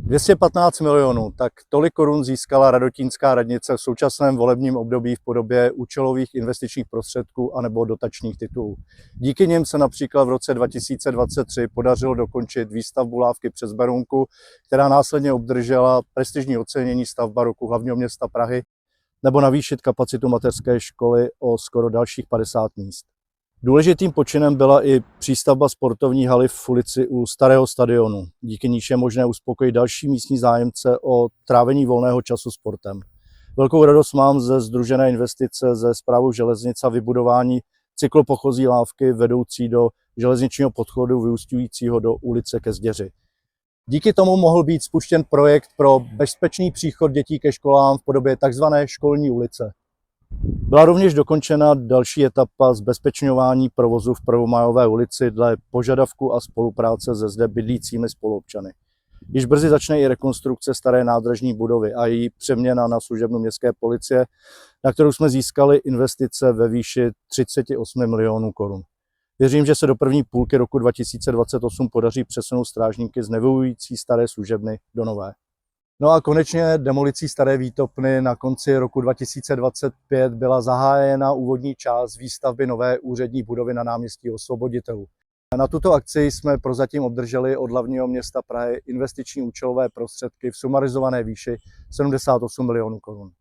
215 milionů, tak tolik korun získala radotínská radnice v současném volebním období v podobě účelových investičních prostředků anebo dotačních titulů. Díky nim se například v roce 2023 podařilo dokončit výstavbu lávky přes Berounku, která následně obdržela prestižní ocenění stavba roku hlavního města Prahy, nebo navýšit kapacitu mateřské školy o skoro dalších 50 míst. Důležitým počinem byla i přístavba sportovní haly v ulici u Starého stadionu, díky níž je možné uspokojit další místní zájemce o trávení volného času sportem. Velkou radost mám ze sdružené investice ze Správou železnic a vybudování cyklopochozí lávky vedoucí do železničního podchodu vyúsťujícího do ulice ke Zděři. Díky tomu mohl být spuštěn projekt pro bezpečný příchod dětí ke školám v podobě tzv. Školní ulice. Byla rovněž dokončena další etapa zbezpečňování provozu v Prvomajové ulici dle požadavku a spolupráce se zde bydlícími spoluobčany. Již brzy začne i rekonstrukce staré nádražní budovy a její přeměna na služebnu městské policie, na kterou jsme získali investice ve výši 38 milionů korun. Věřím, že se do první půlky roku 2028 podaří přesunout strážníky z nevyhovující staré služebny do nové. No a konečně demolicí staré výtopny na konci roku 2025 byla zahájena úvodní část výstavby nové úřední budovy na náměstí Osvoboditelů. Na tuto akci jsme prozatím obdrželi od hlavního města Prahy investiční účelové prostředky v sumarizované výši 78 milionů korun.